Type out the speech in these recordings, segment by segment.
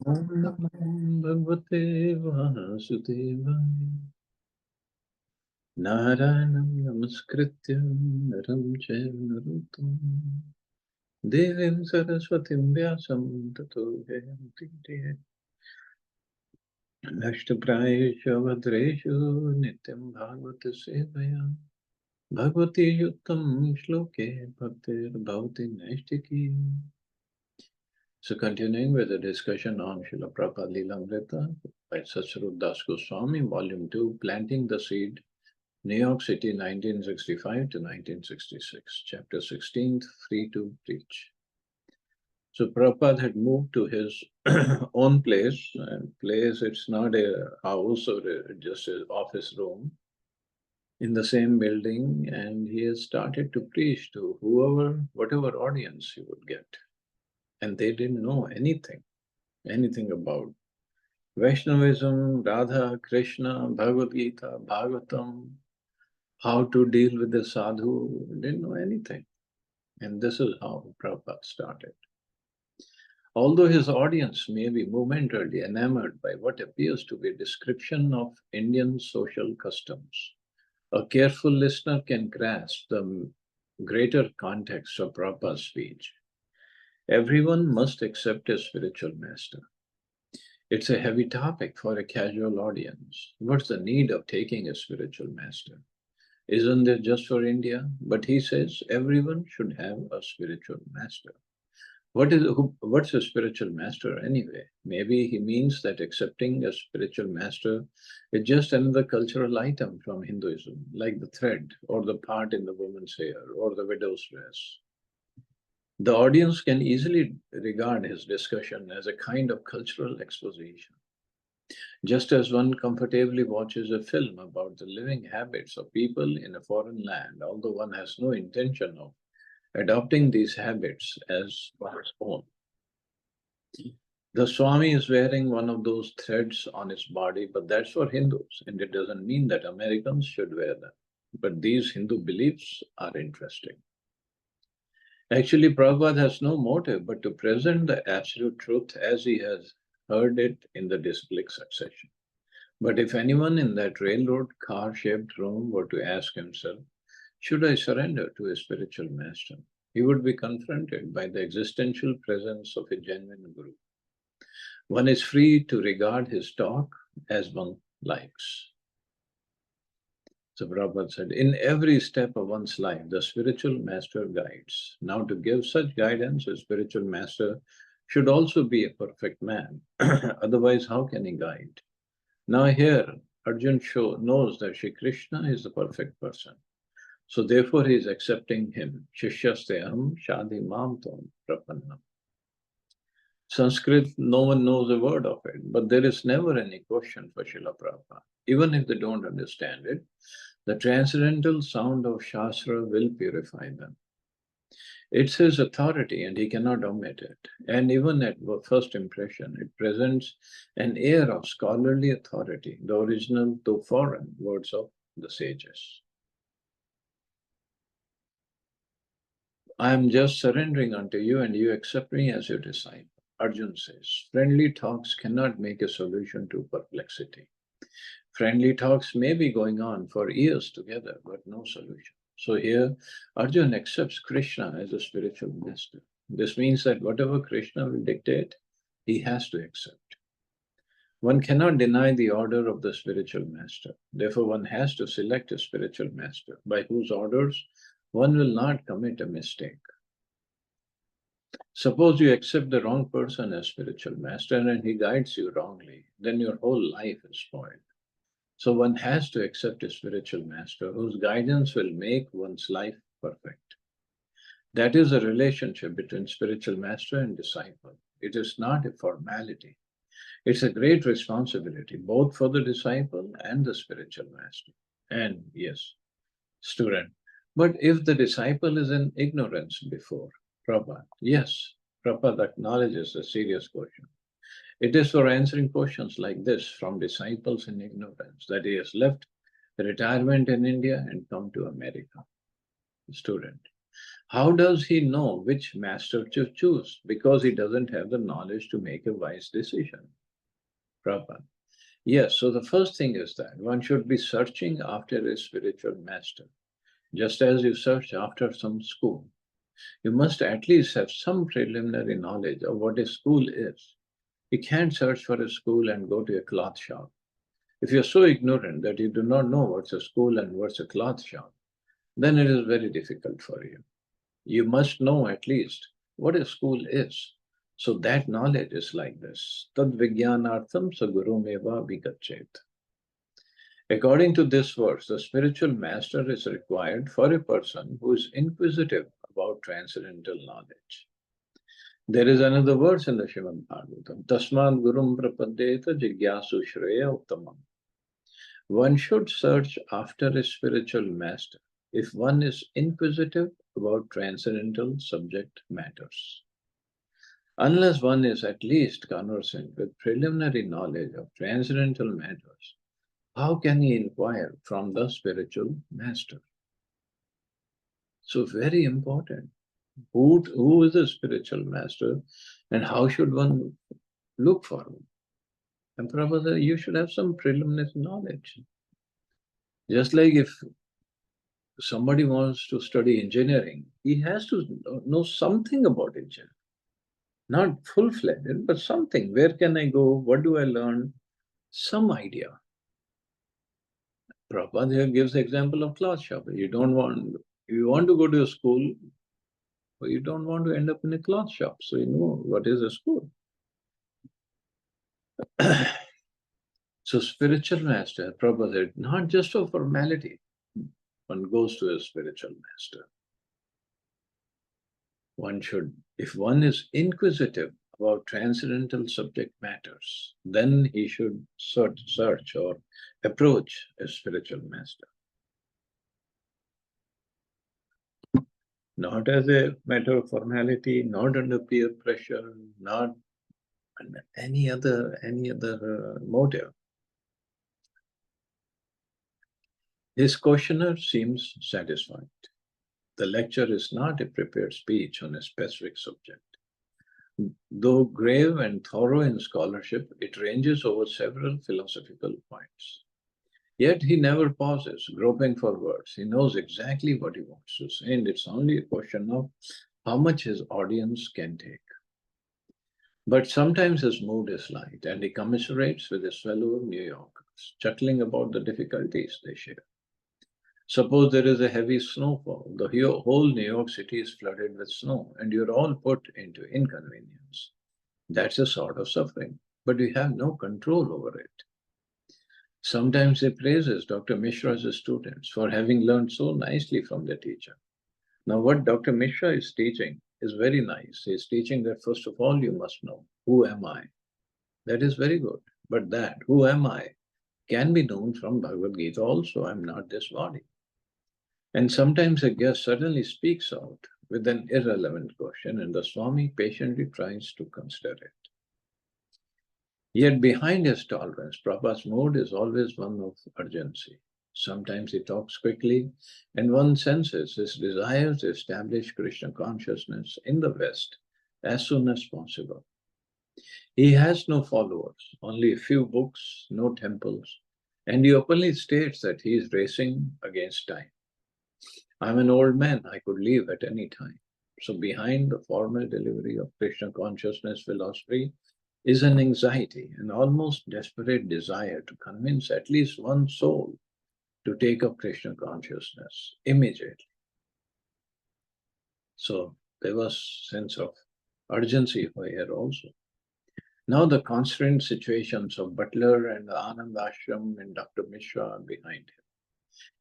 Om Namo Bhagavate Vasudevaya. Narayanam Namaskritya Naram Chaiva Narottam Devim Saraswatim Vyasam Tato Jayanti Jayati. Nashtaprayeshu Vadreshu Nityam Bhagavata Sevaya Bhagavati Yuttam Shloke Bhaktir Bhavati Naishtiki. So continuing with the discussion on Srila Prabhupada Lilamrita by Satsvarup Das Goswami, Volume 2, Planting the Seed, New York City, 1965 to 1966, Chapter 16, Free to Preach. So Prabhupada had moved to his own place, and place, it's not a house or just an office room, in the same building, and he has started to preach to whoever, whatever audience he would get. And they didn't know anything about Vaishnavism, Radha, Krishna, Bhagavad Gita, Bhagavatam, how to deal with the sadhu, didn't know anything. And this is how Prabhupada started. Although his audience may be momentarily enamored by what appears to be a description of Indian social customs, a careful listener can grasp the greater context of Prabhupada's speech. Everyone must accept a spiritual master. It's a heavy topic for a casual audience. What's the need of taking a spiritual master? Isn't it just for India? But he says everyone should have a spiritual master. What's a spiritual master anyway? Maybe he means that accepting a spiritual master is just another cultural item from Hinduism, like the thread or the part in the woman's hair or the widow's dress. The audience can easily regard his discussion as a kind of cultural exposition. Just as one comfortably watches a film about the living habits of people in a foreign land, although one has no intention of adopting these habits as one's own. The Swami is wearing one of those threads on his body, but that's for Hindus, and it doesn't mean that Americans should wear them. But these Hindu beliefs are interesting. Actually, Prabhupada has no motive but to present the absolute truth as he has heard it in the disciplic succession. But if anyone in that railroad car-shaped room were to ask himself, should I surrender to a spiritual master? He would be confronted by the existential presence of a genuine guru. One is free to regard his talk as one likes. So Prabhupada said, in every step of one's life, the spiritual master guides. Now to give such guidance, a spiritual master should also be a perfect man. Otherwise, how can he guide? Now here, Arjun knows that Shri Krishna is the perfect person. So therefore he is accepting him. Shishyasteham shadi mam tom prapannam. Sanskrit, no one knows a word of it, but there is never any question for Srila Prabhupada. Even if they don't understand it, the transcendental sound of Shastra will purify them. It's his authority and he cannot omit it. And even at first impression, it presents an air of scholarly authority, the original, though foreign, words of the sages. I am just surrendering unto you and you accept me as your disciple. Arjun says, friendly talks cannot make a solution to perplexity. Friendly talks may be going on for years together, but no solution. So here, Arjun accepts Krishna as a spiritual master. This means that whatever Krishna will dictate, he has to accept. One cannot deny the order of the spiritual master. Therefore, one has to select a spiritual master, by whose orders one will not commit a mistake. Suppose you accept the wrong person as spiritual master and he guides you wrongly, then your whole life is spoiled. So one has to accept a spiritual master whose guidance will make one's life perfect. That is a relationship between spiritual master and disciple. It is not a formality. It's a great responsibility, both for the disciple and the spiritual master. And yes, student. But if the disciple is in ignorance before Prabhupada, yes, Prabhupada acknowledges the serious question. It is for answering questions like this from disciples in ignorance that he has left retirement in India and come to America. Student. How does he know which master to choose? Because he doesn't have the knowledge to make a wise decision. Prabhupada. Yes, so the first thing is that one should be searching after a spiritual master, just as you search after some school. You must at least have some preliminary knowledge of what a school is. You can't search for a school and go to a cloth shop. If you're so ignorant that you do not know what's a school and what's a cloth shop, then it is very difficult for you. You must know at least what a school is. So that knowledge is like this. Tad vijnanartham sagurumeva vigachet. According to this verse, the spiritual master is required for a person who is inquisitive about transcendental knowledge. There is another verse in the Srimad Bhagavatam, Tasmad Gurum Prapaddeta Jigyasu Shreya Uttamam. One should search after a spiritual master if one is inquisitive about transcendental subject matters. Unless one is at least conversant with preliminary knowledge of transcendental matters, how can he inquire from the spiritual master? So very important. Who is a spiritual master and how should one look for him? And Prabhupada, you should have some preliminary knowledge. Just like if somebody wants to study engineering, he has to know something about engineering. Not full-fledged, but something. Where can I go? What do I learn? Some idea. Prabhupada here gives the example of cloth shop. You want to go to a school, but you don't want to end up in a cloth shop. So you know what is a school. So spiritual master, Prabhupada said, not just for formality. One goes to a spiritual master. One should, if one is inquisitive about transcendental subject matters, then he should search or approach a spiritual master. Not as a matter of formality, not under peer pressure, not under any other motive. His questioner seems satisfied. The lecture is not a prepared speech on a specific subject. Though grave and thorough in scholarship, it ranges over several philosophical points. Yet he never pauses, groping for words. He knows exactly what he wants to say, and it's only a question of how much his audience can take. But sometimes his mood is light, and he commiserates with his fellow New Yorkers, chuckling about the difficulties they share. Suppose there is a heavy snowfall, the whole New York City is flooded with snow, and you're all put into inconvenience. That's a sort of suffering, but we have no control over it. Sometimes he praises Dr. Mishra's students for having learned so nicely from their teacher. Now, what Dr. Mishra is teaching is very nice. He is teaching that, first of all, you must know, who am I? That is very good. But that, who am I, can be known from Bhagavad Gita also. I'm not this body. And sometimes a guest suddenly speaks out with an irrelevant question, and the Swami patiently tries to consider it. Yet behind his tolerance, Prabhupada's mood is always one of urgency. Sometimes he talks quickly, and one senses his desire to establish Krishna consciousness in the West as soon as possible. He has no followers, only a few books, no temples, and he openly states that he is racing against time. I'm an old man, I could leave at any time. So behind the formal delivery of Krishna consciousness philosophy is an anxiety, an almost desperate desire to convince at least one soul to take up Krishna consciousness immediately. So there was sense of urgency here also. Now the constrained situations of Butler and the Anand Ashram and Dr. Mishra are behind him.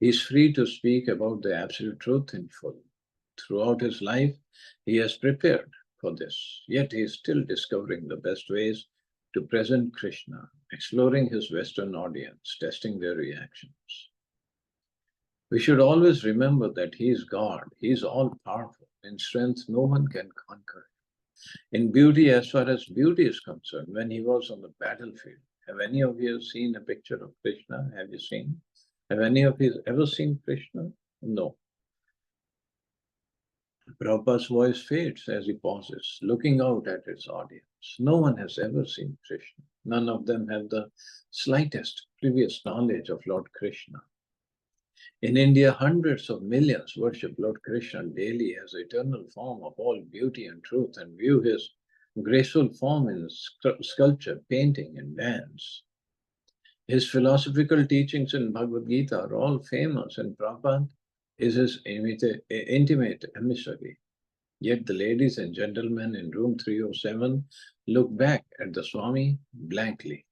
He is free to speak about the absolute truth in full. Throughout his life, he has prepared for this, yet he is still discovering the best ways to present Krishna, exploring his Western audience, testing their reactions. We should always remember that he is God, he is all-powerful. In strength, no one can conquer him. In beauty, as far as beauty is concerned, when he was on the battlefield, have any of you seen a picture of Krishna? Have you seen? Have any of you ever seen Krishna? No. Prabhupada's voice fades as he pauses, looking out at his audience. No one has ever seen Krishna. None of them have the slightest previous knowledge of Lord Krishna. In India, hundreds of millions worship Lord Krishna daily as eternal form of all beauty and truth and view his graceful form in sculpture, painting, and dance. His philosophical teachings in Bhagavad Gita are all famous, and Prabhupada is his intimate emissary. Yet the ladies and gentlemen in room 307 look back at the Swami blankly.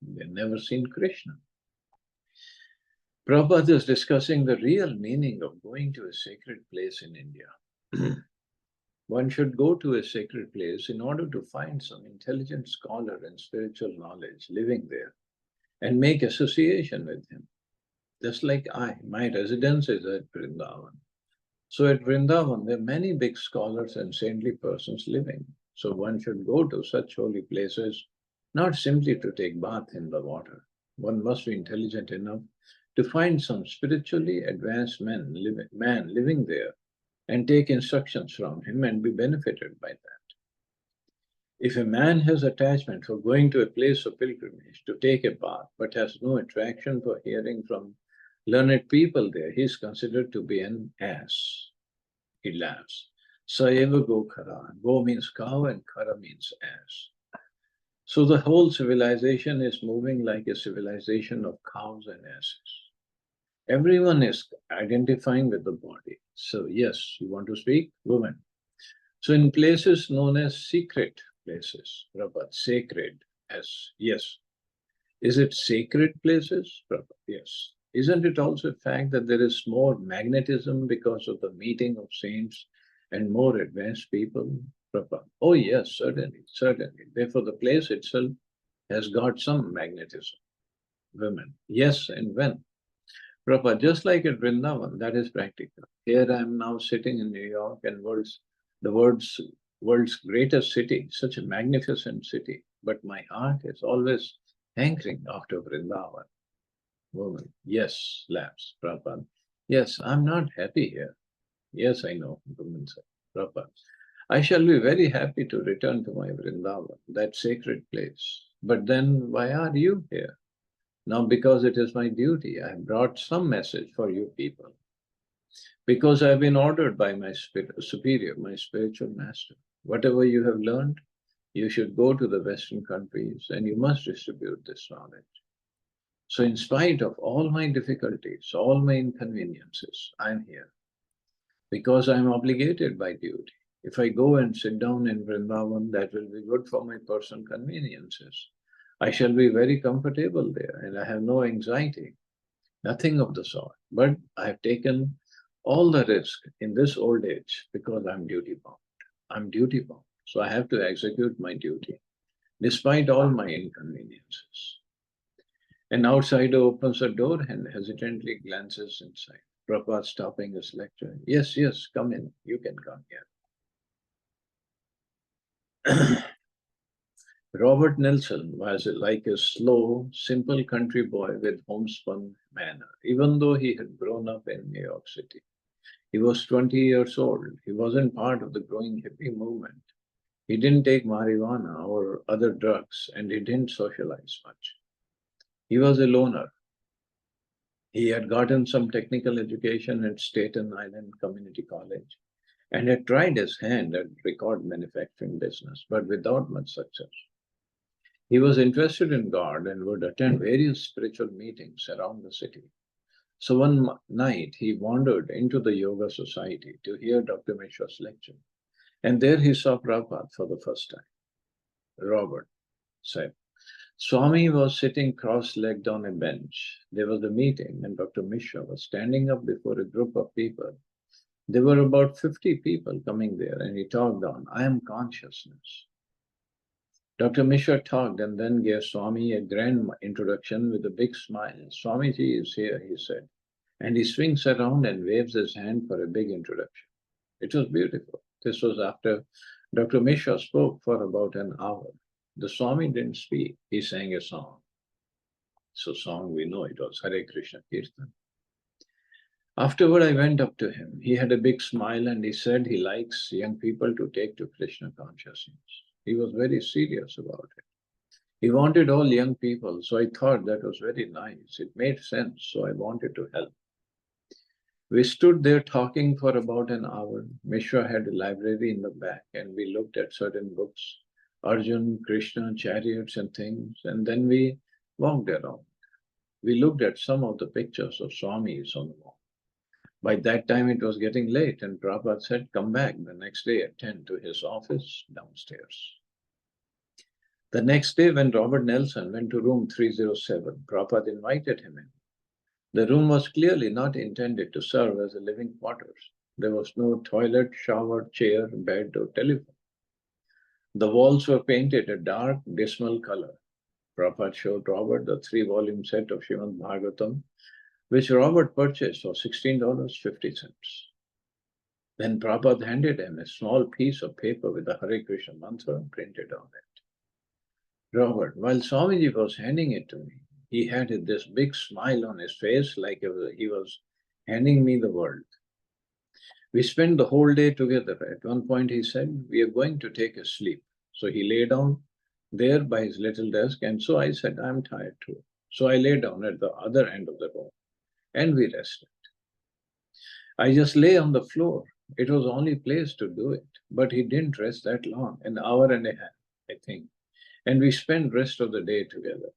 They've never seen Krishna. Prabhupada is discussing the real meaning of going to a sacred place in India. One should go to a sacred place in order to find some intelligent scholar and spiritual knowledge living there and make association with him. Just like my residence is at Vrindavan. So at Vrindavan, there are many big scholars and saintly persons living. So one should go to such holy places, not simply to take bath in the water. One must be intelligent enough to find some spiritually advanced man living there and take instructions from him and be benefited by that. If a man has attachment for going to a place of pilgrimage to take a bath, but has no attraction for hearing from learned people there, he is considered to be an ass. He laughs. Saeva go khara. Go means cow and khara means ass. So the whole civilization is moving like a civilization of cows and asses. Everyone is identifying with the body. So yes, you want to speak? Woman. So in places known as secret places, Prabhupada, sacred as, yes. Is it sacred places? Prabhupada, yes. Isn't it also a fact that there is more magnetism because of the meeting of saints and more advanced people? Prabhupada, oh yes, certainly, certainly. Therefore the place itself has got some magnetism. Women, yes, and when? Prabhupada, just like at Vrindavan, that is practical. Here I am now sitting in New York and the world's greatest city, such a magnificent city. But my heart is always hankering after Vrindavan. Woman, yes, laughs. Prabhupada, yes, I'm not happy here. Yes, I know, woman said. Prabhupada, I shall be very happy to return to my Vrindavan, that sacred place. But then why are you here? Now, because it is my duty, I have brought some message for you people. Because I have been ordered by my superior, my spiritual master. Whatever you have learned, you should go to the Western countries and you must distribute this knowledge. So in spite of all my difficulties, all my inconveniences, I'm here. Because I'm obligated by duty. If I go and sit down in Vrindavan, that will be good for my personal conveniences. I shall be very comfortable there and I have no anxiety, nothing of the sort. But I have taken all the risk in this old age because I'm duty bound. I'm duty bound. So I have to execute my duty despite all my inconveniences. An outsider opens a door and hesitantly glances inside. Prabhupada stopping his lecture. Yes, yes, come in. You can come here. Robert Nelson was like a slow, simple country boy with homespun manner, even though he had grown up in New York City. He was 20 years old. He wasn't part of the growing hippie movement. He didn't take marijuana or other drugs, and he didn't socialize much. He was a loner. He had gotten some technical education at Staten Island Community College and had tried his hand at record manufacturing business, but without much success. He was interested in God and would attend various spiritual meetings around the city. So one night he wandered into the Yoga Society to hear Dr. Mishra's lecture. And there he saw Prabhupada for the first time. Robert said, Swami was sitting cross-legged on a bench. There was a meeting and Dr. Mishra was standing up before a group of people. There were about 50 people coming there and he talked on, I am consciousness. Dr. Mishra talked and then gave Swami a grand introduction with a big smile. Swamiji is here, he said. And he swings around and waves his hand for a big introduction. It was beautiful. This was after Dr. Mishra spoke for about an hour. The Swami didn't speak. He sang a song. So song, we know it was Hare Krishna Kirtan. Afterward, I went up to him. He had a big smile and he said he likes young people to take to Krishna consciousness. He was very serious about it. He wanted all young people, so I thought that was very nice. It made sense, so I wanted to help. We stood there talking for about an hour. Mishra had a library in the back, and we looked at certain books, Arjun, Krishna, chariots, and things, and then we walked around. We looked at some of the pictures of Swamis on the wall. By that time, it was getting late, and Prabhupada said, "Come back the next day at 10 to his office downstairs." The next day, when Robert Nelson went to room 307, Prabhupada invited him in. The room was clearly not intended to serve as a living quarters. There was no toilet, shower, chair, bed, or telephone. The walls were painted a dark, dismal color. Prabhupada showed Robert the 3-volume set of Srimad Bhagavatam, which Robert purchased for $16.50. Then Prabhupada handed him a small piece of paper with the Hare Krishna mantra printed on it. Robert, while Swamiji was handing it to me, he had this big smile on his face like he was handing me the world. We spent the whole day together. At one point he said, "We are going to take a sleep." So he lay down there by his little desk, and so I said, "I'm tired too." So I lay down at the other end of the room, and we rested. I just lay on the floor. It was the only place to do it, but he didn't rest that long, an hour and a half, I think. And we spent rest of the day together.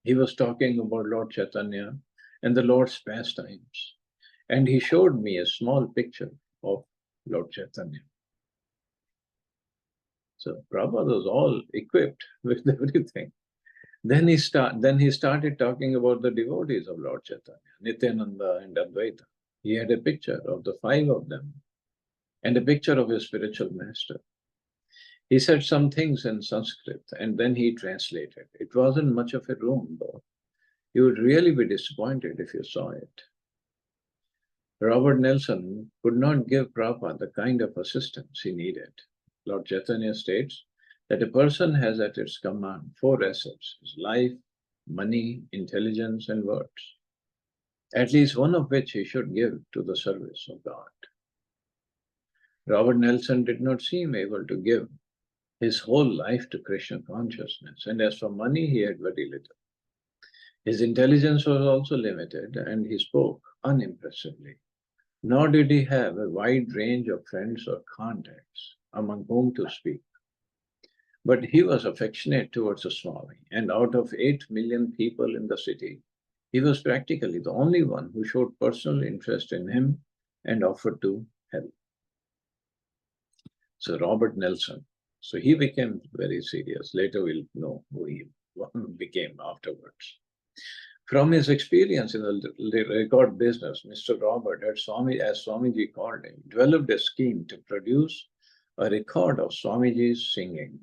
He was talking about Lord Chaitanya and the Lord's pastimes. And he showed me a small picture of Lord Chaitanya. So Prabhupada was all equipped with everything. Then he started talking about the devotees of Lord Chaitanya, Nityananda and Advaita. He had a picture of the 5 of them and a picture of his spiritual master. He said some things in Sanskrit and then he translated. It wasn't much of a room though. You would really be disappointed if you saw it. Robert Nelson could not give Prabhupada the kind of assistance he needed. Lord Chaitanya states that a person has at its command 4 assets: his life, money, intelligence, and words, at least one of which he should give to the service of God. Robert Nelson did not seem able to give his whole life to Krishna consciousness, and as for money, he had very little. His intelligence was also limited, and he spoke unimpressively. Nor did he have a wide range of friends or contacts among whom to speak. But he was affectionate towards the Swami, and out of 8 million people in the city, he was practically the only one who showed personal interest in him and offered to help. So Robert Nelson, so he became very serious. Later we'll know who he became afterwards. From his experience in the record business, Mr. Robert, as Swamiji called him, developed a scheme to produce a record of Swamiji's singing.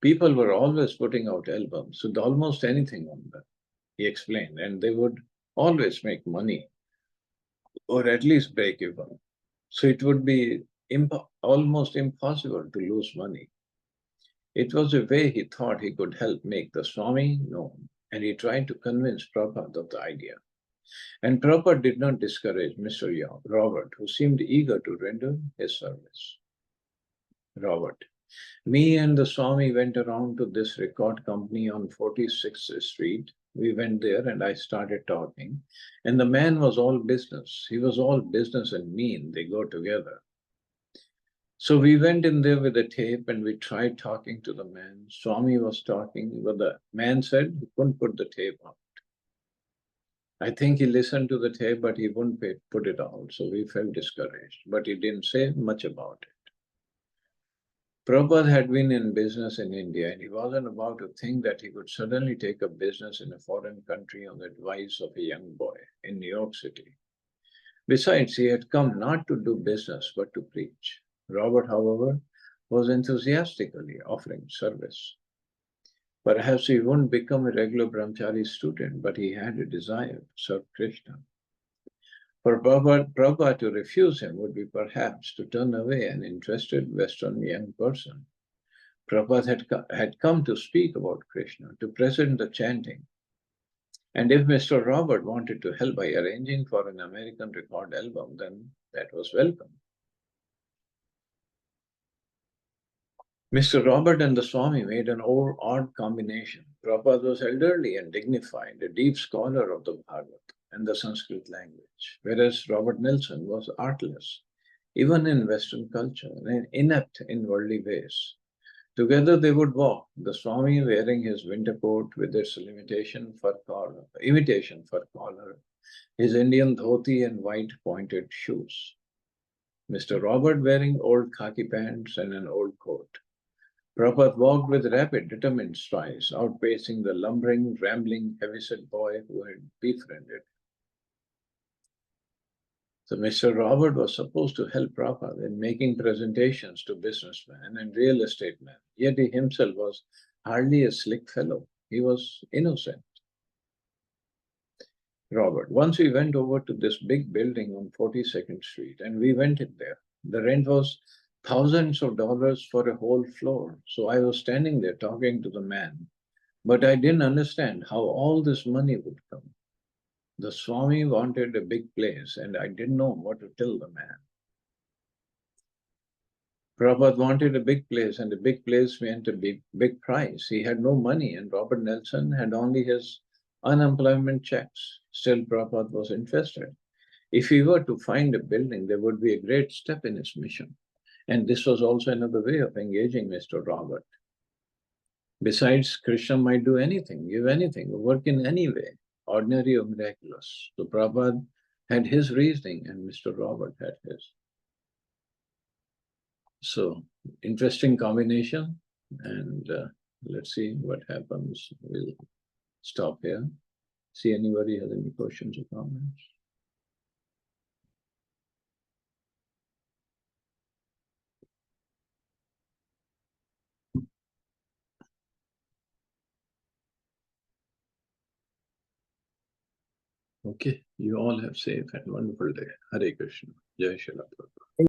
People were always putting out albums with almost anything on them, he explained, and they would always make money, or at least break even. So it would be almost impossible to lose money. It was a way he thought he could help make the Swami known, and he tried to convince Prabhupada of the idea. And Prabhupada did not discourage Mr. Robert, who seemed eager to render his service. Robert, me and the Swami went around to this record company on 46th Street. We went there and I started talking. And the man was all business. He was all business and mean. They go together. So we went in there with a tape and we tried talking to the man. Swami was talking, but the man said he couldn't put the tape out. I think he listened to the tape, but he wouldn't put it out. So we felt discouraged, but he didn't say much about it. Prabhupada had been in business in India and he wasn't about to think that he could suddenly take up business in a foreign country on the advice of a young boy in New York City. Besides, he had come not to do business, but to preach. Robert, however, was enthusiastically offering service. Perhaps he wouldn't become a regular brahmachari student, but he had a desire to serve Krishna. For Prabhupada to refuse him would be perhaps to turn away an interested Western young person. Prabhupada had come to speak about Krishna, to present the chanting. And if Mr. Robert wanted to help by arranging for an American record album, then that was welcome. Mr. Robert and the Swami made an odd combination. Prabhupada was elderly and dignified, a deep scholar of the Bhagavad and the Sanskrit language, whereas Robert Nelson was artless, even in Western culture, and inept in worldly ways. Together they would walk, the Swami wearing his winter coat with its imitation fur collar, his Indian dhoti and white pointed shoes. Mr. Robert wearing old khaki pants and an old coat. Prabhupada walked with rapid, determined strides, outpacing the lumbering, rambling, heavyset boy who had befriended. So Mr. Robert was supposed to help Prabhupada in making presentations to businessmen and real estate men, yet he himself was hardly a slick fellow. He was innocent. Robert, once we went over to this big building on 42nd Street and we went in there. The rent was thousands of dollars for a whole floor. So I was standing there talking to the man, but I didn't understand how all this money would come. The Swami wanted a big place and I didn't know what to tell the man. Prabhupada wanted a big place and a big place meant a big price. He had no money and Robert Nelson had only his unemployment checks. Still, Prabhupada was interested. If he were to find a building, there would be a great step in his mission. And this was also another way of engaging Mr. Robert. Besides, Krishna might do anything, give anything, work in any way, ordinary or miraculous. So Prabhupada had his reasoning and Mr. Robert had his. So, interesting combination. And let's see what happens. We'll stop here. See anybody has any questions or comments. Okay, you all have safe and wonderful day. Hare Krishna. Jai Srila Prabhupada.